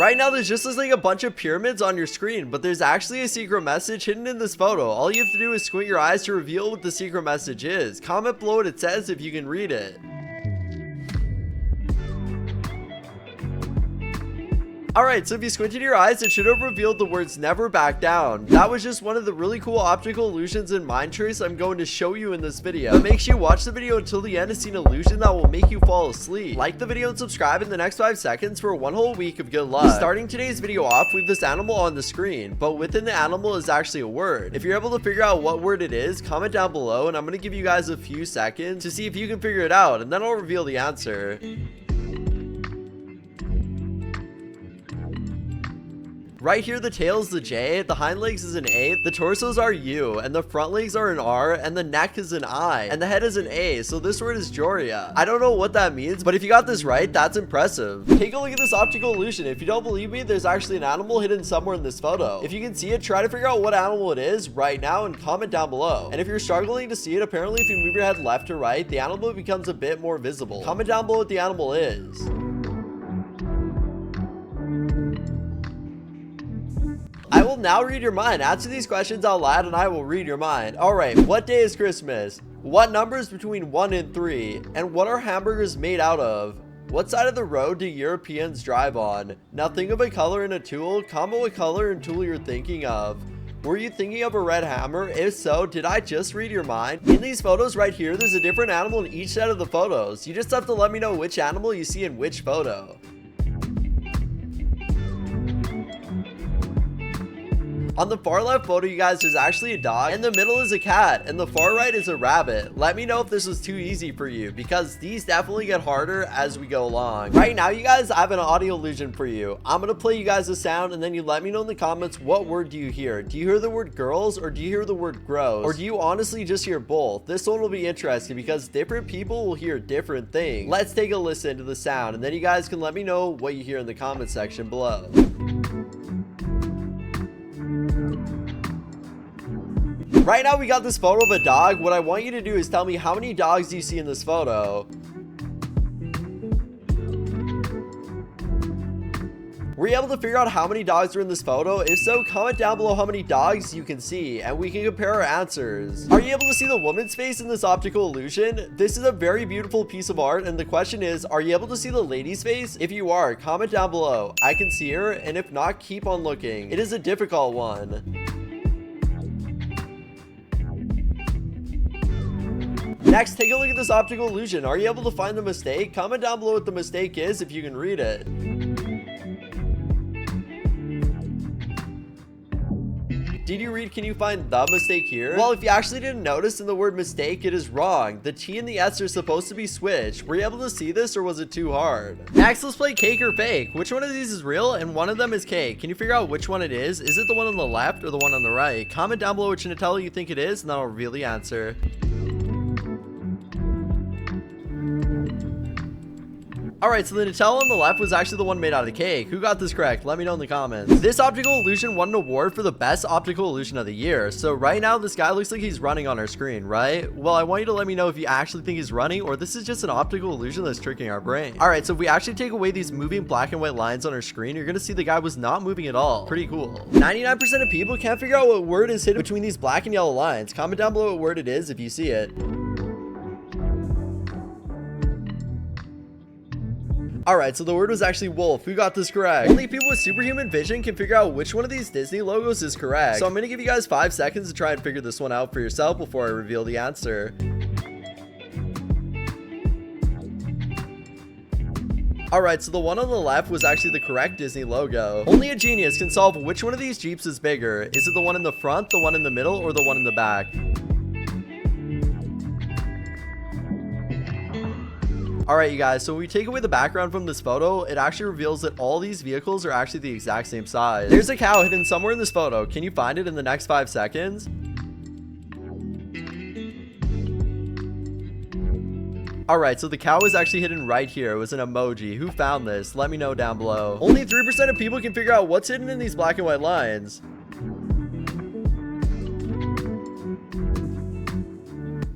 Right now, this just looks like a bunch of pyramids on your screen, but there's actually a secret message hidden in this photo. All you have to do is squint your eyes to reveal what the secret message is. Comment below what it says if you can read it. Alright, so if you squinted your eyes, it should have revealed the words never back down. That was just one of the really cool optical illusions and mind tricks I'm going to show you in this video. But make sure you watch the video until the end to see an illusion that will make you fall asleep. Like the video and subscribe in the next 5 seconds for 1 whole week of good luck. Starting today's video off, we have this animal on the screen, but within the animal is actually a word. If you're able to figure out what word it is, comment down below and I'm going to give you guys a few seconds to see if you can figure it out, and then I'll reveal the answer. Right here, the tail is the J, the hind legs is an A, the torsos are U, and the front legs are an R, and the neck is an I, and the head is an A, so this word is Joria. I don't know what that means, but if you got this right, that's impressive. Take a look at this optical illusion. If you don't believe me, there's actually an animal hidden somewhere in this photo. If you can see it, try to figure out what animal it is right now and comment down below. And if you're struggling to see it, apparently if you move your head left to right, the animal becomes a bit more visible. Comment down below what the animal is. I will now read your mind. Answer these questions out loud and I will read your mind. Alright, what day is Christmas? What numbers between 1 and 3? And what are hamburgers made out of? What side of the road do Europeans drive on? Now think of a color and a tool. Comment what color and tool you're thinking of. Were you thinking of a red hammer? If so, did I just read your mind? In these photos right here, there's a different animal in each set of the photos. You just have to let me know which animal you see in which photo. On the far left photo, you guys, there's actually a dog, and the middle is a cat, and the far right is a rabbit. Let me know if this was too easy for you, because these definitely get harder as we go along. Right now, you guys, I have an audio illusion for you. I'm gonna play you guys a sound, and then you let me know in the comments what word do you hear. Do you hear the word girls, or do you hear the word gross? Or do you honestly just hear both? This one will be interesting, because different people will hear different things. Let's take a listen to the sound, and then you guys can let me know what you hear in the comment section below. Right now we got this photo of a dog. What I want you to do is tell me how many dogs do you see in this photo. Were you able to figure out how many dogs are in this photo? If so, comment down below how many dogs you can see and we can compare our answers. Are you able to see the woman's face in this optical illusion? This is a very beautiful piece of art, and the question is, are you able to see the lady's face? If you are, comment down below. I can see her, and if not, keep on looking. It is a difficult one. Next, take a look at this optical illusion. Are you able to find the mistake? Comment down below what the mistake is if you can read it. Did you read, can you find the mistake here? Well, if you actually didn't notice in the word mistake, it is wrong. The T and the S are supposed to be switched. Were you able to see this, or was it too hard? Next, let's play cake or fake. Which one of these is real and one of them is cake? Can you figure out which one it is? Is it the one on the left or the one on the right? Comment down below which Nutella you think it is, and then I'll reveal the answer. Alright, so the Nutella on the left was actually the one made out of cake. Who got this correct? Let me know in the comments. This optical illusion won an award for the best optical illusion of the year. So right now, this guy looks like he's running on our screen, right? Well, I want you to let me know if you actually think he's running, or this is just an optical illusion that's tricking our brain. Alright, so if we actually take away these moving black and white lines on our screen, you're gonna see the guy was not moving at all. Pretty cool. 99% of people can't figure out what word is hidden between these black and yellow lines. Comment down below what word it is if you see it. Alright, so the word was actually wolf. Who got this correct? Only people with superhuman vision can figure out which one of these Disney logos is correct. So I'm going to give you guys 5 seconds to try and figure this one out for yourself before I reveal the answer. Alright, so the one on the left was actually the correct Disney logo. Only a genius can solve which one of these Jeeps is bigger. Is it the one in the front, the one in the middle, or the one in the back? Alright, you guys, so when we take away the background from this photo, it actually reveals that all these vehicles are actually the exact same size. There's a cow hidden somewhere in this photo. Can you find it in the next 5 seconds? Alright, so the cow was actually hidden right here. It was an emoji. Who found this? Let me know down below. Only 3% of people can figure out what's hidden in these black and white lines.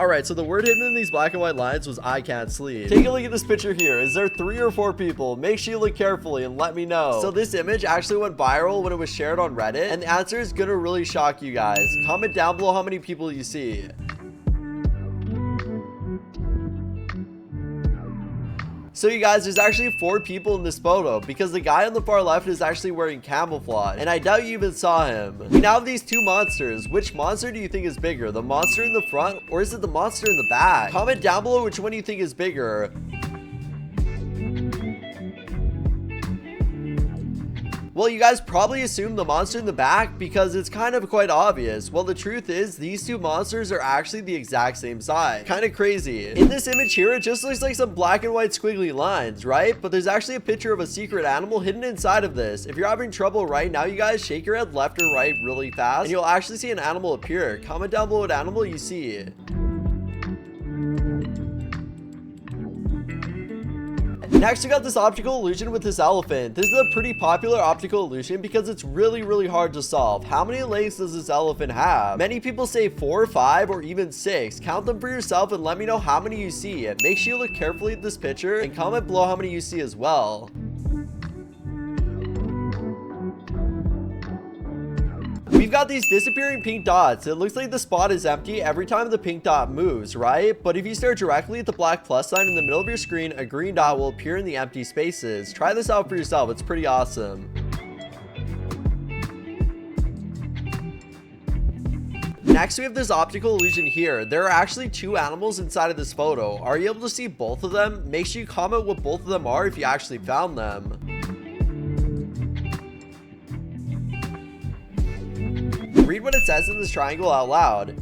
All right, so the word hidden in these black and white lines was I can't sleep. Take a look at this picture here. Is there 3 or 4 people? Make sure you look carefully and let me know. So this image actually went viral when it was shared on Reddit, and the answer is gonna really shock you guys. Comment down below how many people you see. So you guys, there's actually 4 people in this photo because the guy on the far left is actually wearing camouflage, and I doubt you even saw him. We now have these 2 monsters. Which monster do you think is bigger? The monster in the front, or is it the monster in the back? Comment down below which one you think is bigger. Well, you guys probably assume the monster in the back because it's kind of quite obvious. Well, the truth is these 2 monsters are actually the exact same size. Kind of crazy. In this image here, it just looks like some black and white squiggly lines, right? But there's actually a picture of a secret animal hidden inside of this. If you're having trouble right now, you guys shake your head left or right really fast, and you'll actually see an animal appear. Comment down below what animal you see. Next, we got this optical illusion with this elephant. This is a pretty popular optical illusion because it's really hard to solve. How many legs does this elephant have? Many people say 4, 5, or even 6. Count them for yourself and let me know how many you see. Make sure you look carefully at this picture and comment below how many you see as well. We've got these disappearing pink dots. It looks like the spot is empty every time the pink dot moves, right? But if you stare directly at the black plus sign in the middle of your screen, a green dot will appear in the empty spaces. Try this out for yourself. It's pretty awesome. Next, we have this optical illusion here. There are actually 2 animals inside of this photo. Are you able to see both of them? Make sure you comment what both of them are if you actually found them. Read what it says in this triangle out loud.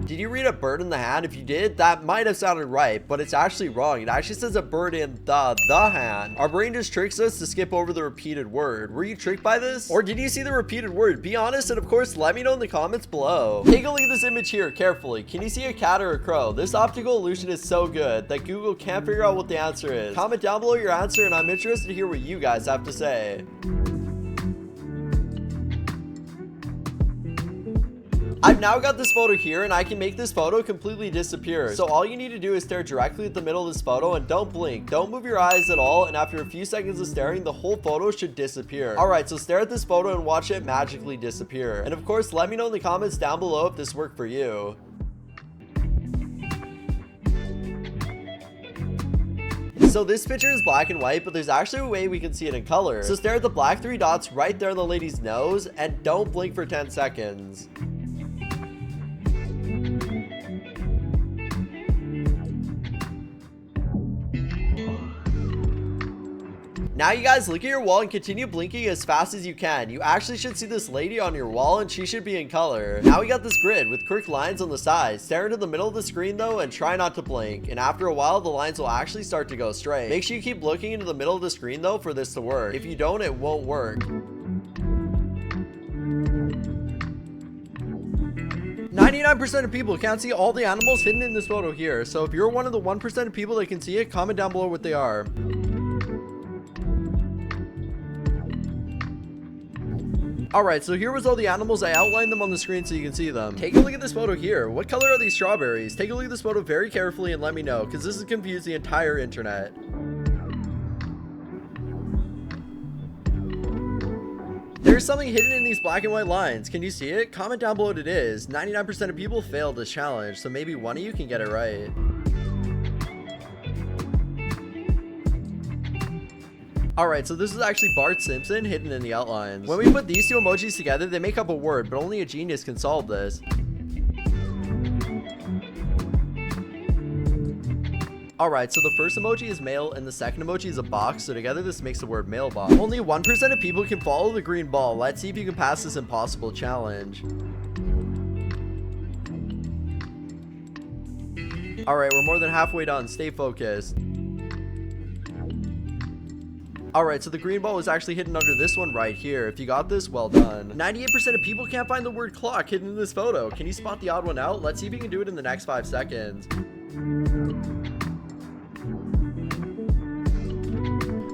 Did you read a bird in the hand? If you did, that might have sounded right, but it's actually wrong. It actually says a bird in the hand. Our brain just tricks us to skip over the repeated word. Were you tricked by this? Or did you see the repeated word? Be honest, and of course, let me know in the comments below. Take a look at this image here carefully. Can you see a cat or a crow? This optical illusion is so good that Google can't figure out what the answer is. Comment down below your answer, and I'm interested to hear what you guys have to say. I've now got this photo here, and I can make this photo completely disappear. So all you need to do is stare directly at the middle of this photo and don't blink. Don't move your eyes at all, and after a few seconds of staring, the whole photo should disappear. Alright, so stare at this photo and watch it magically disappear. And of course, let me know in the comments down below if this worked for you. So this picture is black and white, but there's actually a way we can see it in color. So stare at the black 3 dots right there on the lady's nose and don't blink for 10 seconds. Now you guys look at your wall and continue blinking as fast as you can. You actually should see this lady on your wall and she should be in color. Now we got this grid with crooked lines on the sides. Stare into the middle of the screen though and try not to blink. And after a while, the lines will actually start to go straight. Make sure you keep looking into the middle of the screen though for this to work. If you don't, it won't work. 99% of people can't see all the animals hidden in this photo here. So if you're one of the 1% of people that can see it, comment down below what they are. Alright, so here was all the animals. I outlined them on the screen so you can see them. Take a look at this photo here. What color are these strawberries? Take a look at this photo very carefully and let me know, because this has confused the entire internet. There's something hidden in these black and white lines. Can you see it? Comment down below what it is. 99% of people failed this challenge, so maybe one of you can get it right. Alright, so this is actually Bart Simpson hidden in the outlines. When we put these 2 emojis together, they make up a word, but only a genius can solve this. Alright, so the first emoji is mail and the second emoji is a box, so together this makes the word mailbox. Only 1% of people can follow the green ball. Let's see if you can pass this impossible challenge. Alright, we're more than halfway done. Stay focused. Alright, so the green ball was actually hidden under this one right here. If you got this, well done. 98% of people can't find the word clock hidden in this photo. Can you spot the odd one out? Let's see if you can do it in the next 5 seconds.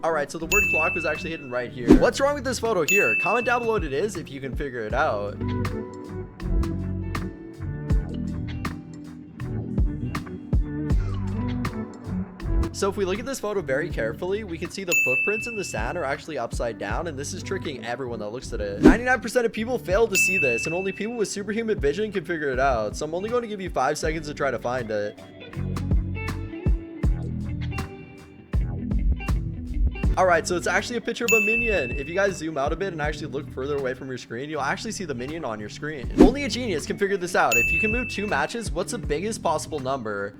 Alright, so the word clock was actually hidden right here. What's wrong with this photo here? Comment down below what it is if you can figure it out. So if we look at this photo very carefully, we can see the footprints in the sand are actually upside down, and this is tricking everyone that looks at it. 99% of people fail to see this, and only people with superhuman vision can figure it out. So I'm only going to give you 5 seconds to try to find it. Alright, so it's actually a picture of a minion. If you guys zoom out a bit and actually look further away from your screen, you'll actually see the minion on your screen. Only a genius can figure this out. If you can move 2 matches, what's the biggest possible number?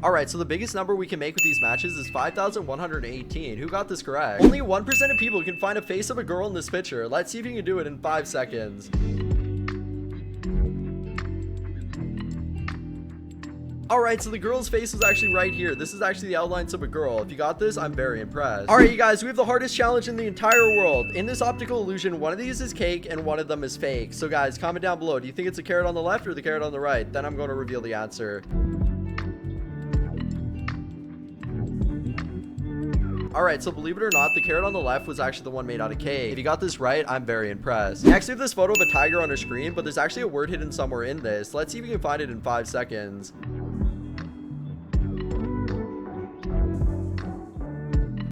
Alright, so the biggest number we can make with these matches is 5,118. Who got this correct? Only 1% of people can find a face of a girl in this picture. Let's see if you can do it in 5 seconds. Alright, so the girl's face is actually right here. This is actually the outlines of a girl. If you got this, I'm very impressed. Alright, you guys, we have the hardest challenge in the entire world. In this optical illusion, one of these is cake and one of them is fake. So guys, comment down below. Do you think it's a carrot on the left or the carrot on the right? Then I'm going to reveal the answer. Alright, so believe it or not, the carrot on the left was actually the one made out of cake. If you got this right, I'm very impressed. Next, we have this photo of a tiger on our screen, but there's actually a word hidden somewhere in this. Let's see if we can find it in 5 seconds.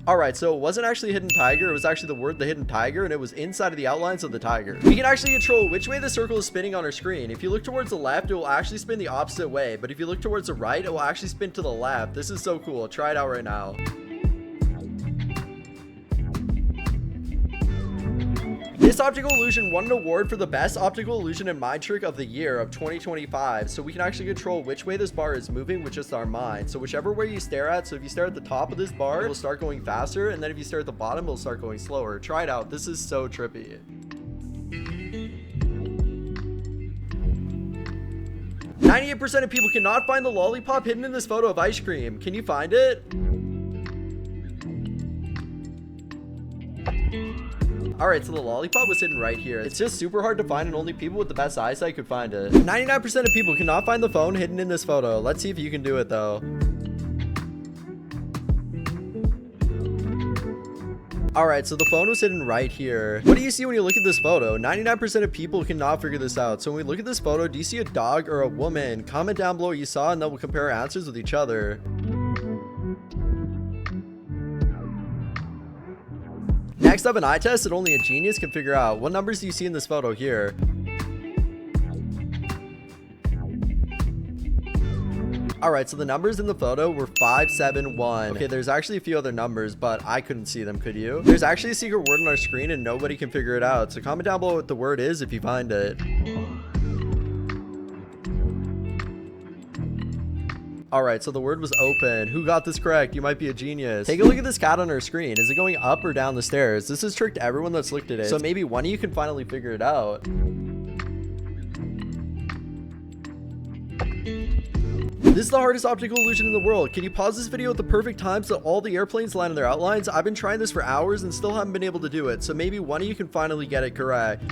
Alright, so it wasn't actually a hidden tiger, it was actually the word the hidden tiger, and it was inside of the outlines of the tiger. We can actually control which way the circle is spinning on our screen. If you look towards the left, it will actually spin the opposite way, but if you look towards the right, it will actually spin to the left. This is so cool. Try it out right now. This optical illusion won an award for the best optical illusion and mind trick of the year of 2025. So we can actually control which way this bar is moving with just our mind. So whichever way you stare at, so if you stare at the top of this bar, it will start going faster, and then if you stare at the bottom, it will start going slower. Try it out. This is so trippy. 98% of people cannot find the lollipop hidden in this photo of ice cream. Can you find it? Alright, so the lollipop was hidden right here. It's just super hard to find, and only people with the best eyesight could find it. 99% of people cannot find the phone hidden in this photo. Let's see if you can do it though. Alright, so the phone was hidden right here. What do you see when you look at this photo? 99% of people cannot figure this out. So when we look at this photo, do you see a dog or a woman? Comment down below what you saw, and then we'll compare our answers with each other. Next up, an eye test that only a genius can figure out. What numbers do you see in this photo here? Alright, so the numbers in the photo were 571. Okay, there's actually a few other numbers, but I couldn't see them, could you? There's actually a secret word on our screen and nobody can figure it out. So comment down below what the word is if you find it. Alright, so the word was open. Who got this correct? You might be a genius. Take a look at this cat on our screen. Is it going up or down the stairs? This has tricked everyone that's looked at it. So maybe one of you can finally figure it out. This is the hardest optical illusion in the world. Can you pause this video at the perfect time so all the airplanes line on their outlines? I've been trying this for hours and still haven't been able to do it. So maybe one of you can finally get it correct.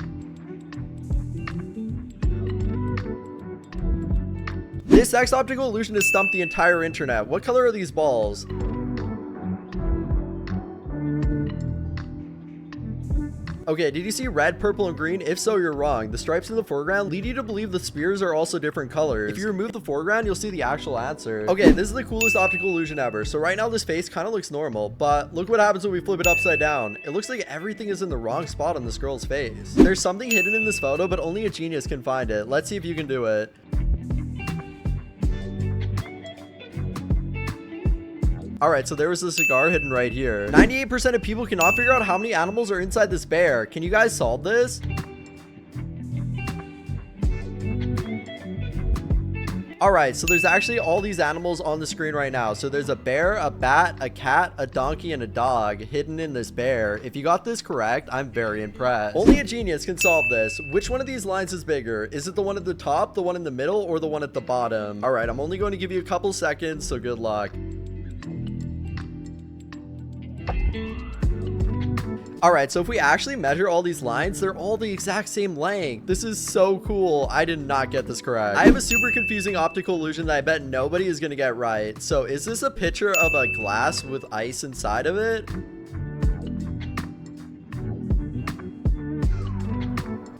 This X optical illusion has stumped the entire internet. What color are these balls? Okay, did you see red, purple, and green? If so, you're wrong. The stripes in the foreground lead you to believe the spears are also different colors. If you remove the foreground, you'll see the actual answer. Okay, this is the coolest optical illusion ever. So right now, this face kind of looks normal, but look what happens when we flip it upside down. It looks like everything is in the wrong spot on this girl's face. There's something hidden in this photo, but only a genius can find it. Let's see if you can do it. Alright, so there was a cigar hidden right here. 98% of people cannot figure out how many animals are inside this bear. Can you guys solve this? Alright, so there's actually all these animals on the screen right now. So there's a bear, a bat, a cat, a donkey, and a dog hidden in this bear. If you got this correct, I'm very impressed. Only a genius can solve this. Which one of these lines is bigger? Is it the one at the top, the one in the middle, or the one at the bottom? Alright, I'm only going to give you a couple seconds, so good luck. Alright, so if we actually measure all these lines, they're all the exact same length. This is so cool. I did not get this correct. I have a super confusing optical illusion that I bet nobody is going to get right. So is this a picture of a glass with ice inside of it?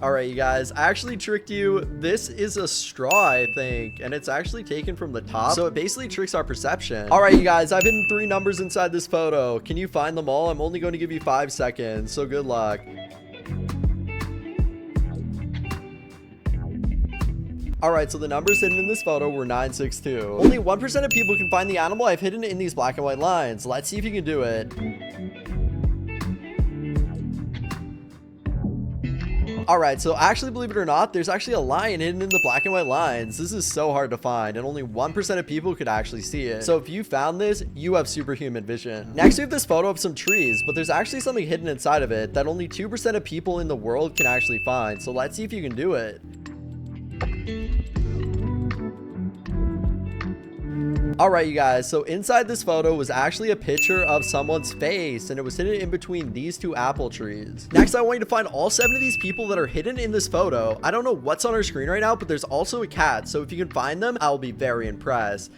All right, you guys, I actually tricked you. This is a straw, I think, and it's actually taken from the top, so it basically tricks our perception. All right, you guys, I've hidden 3 numbers inside this photo. Can you find them all? I'm only going to give you 5 seconds, so good luck. All right, so the numbers hidden in this photo were 962. Only 1% of people can find the animal I've hidden in these black and white lines. Let's see if you can do it. All right, so actually, believe it or not, there's actually a lion hidden in the black and white lines. This is so hard to find, and only 1% of people could actually see it. So if you found this, you have superhuman vision. Next, we have this photo of some trees, but there's actually something hidden inside of it that only 2% of people in the world can actually find. So let's see if you can do it. All right, you guys, so inside this photo was actually a picture of someone's face, and it was hidden in between these 2 apple trees. Next, I want you to find all 7 of these people that are hidden in this photo. I don't know what's on our screen right now, but there's also a cat, so if you can find them, I'll be very impressed.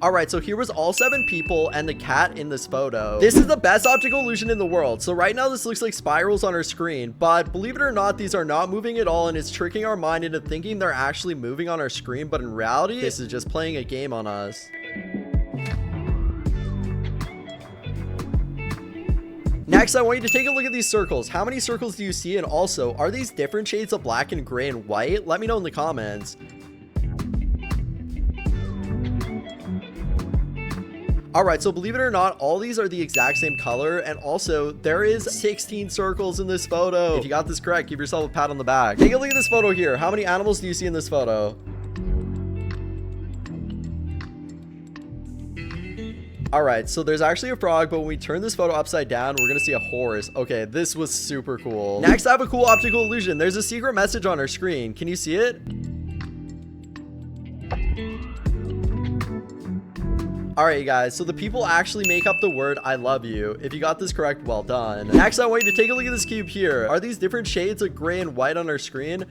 All right, so here was all 7 people and the cat in this photo. This is the best optical illusion in the world. So right now this looks like spirals on our screen, but believe it or not, these are not moving at all, and it's tricking our mind into thinking they're actually moving on our screen, but in reality, this is just playing a game on us. Next, I want you to take a look at these circles. How many circles do you see? And also, are these different shades of black and gray and white? Let me know in the comments. All right, so believe it or not, all these are the exact same color, and also there is 16 circles in this photo. If you got this correct, give yourself a pat on the back. Take a look at this photo here. How many animals do you see in this photo? All right, so there's actually a frog, but when we turn this photo upside down, we're gonna see a horse. Okay, this was super cool. Next, I have a cool optical illusion. There's a secret message on our screen. Can you see it? All right, you guys, so the people actually make up the word I love you. If you got this correct, well done. Next, I want you to take a look at this cube here. Are these different shades of gray and white on our screen?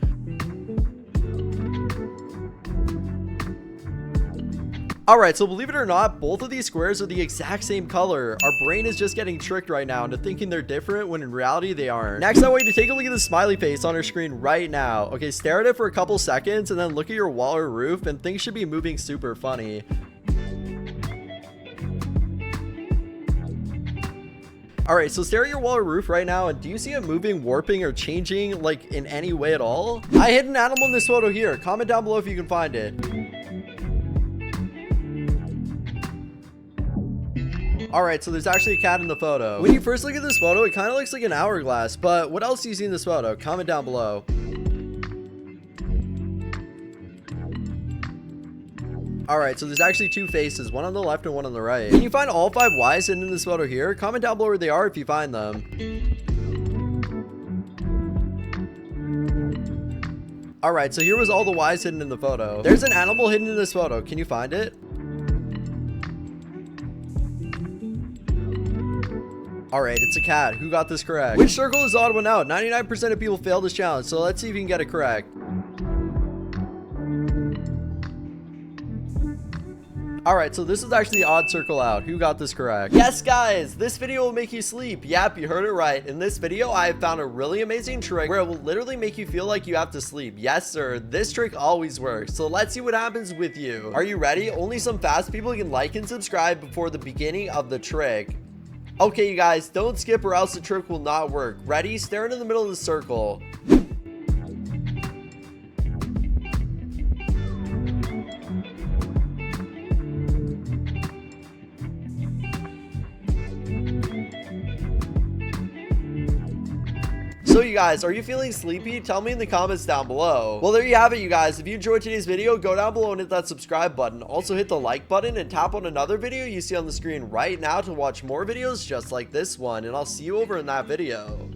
All right, so believe it or not, both of these squares are the exact same color. Our brain is just getting tricked right now into thinking they're different when in reality they aren't. Next, I want you to take a look at the smiley face on our screen right now. Okay, stare at it for a couple seconds and then look at your wall or roof, and things should be moving super funny. All right, so stare at your wall or roof right now, and do you see it moving, warping, or changing like in any way at all? I hid an animal in this photo here. Comment down below if you can find it. All right, so there's actually a cat in the photo. When you first look at this photo, it kind of looks like an hourglass, but what else do you see in this photo? Comment down below. All right, so there's actually 2 faces, one on the left and one on the right. Can you find all 5 Ys hidden in this photo here? Comment down below where they are if you find them. All right, so here was all the Ys hidden in the photo. There's an animal hidden in this photo. Can you find it? All right, it's a cat. Who got this correct? Which circle is the odd one out? 99% of people failed this challenge, so let's see if you can get it correct. All right, so this is actually the odd circle out. Who got this correct? Yes, guys, this video will make you sleep. Yep, you heard it right. In this video, I have found a really amazing trick where it will literally make you feel like you have to sleep. Yes, sir, this trick always works. So let's see what happens with you. Are you ready? Only some fast people can like and subscribe before the beginning of the trick. Okay, you guys, don't skip or else the trick will not work. Ready? Stare into the middle of the circle. So you guys, are you feeling sleepy? Tell me in the comments down below. Well, there you have it, you guys. If you enjoyed today's video, go down below and hit that subscribe button. Also hit the like button and tap on another video you see on the screen right now to watch more videos just like this one. And I'll see you over in that video.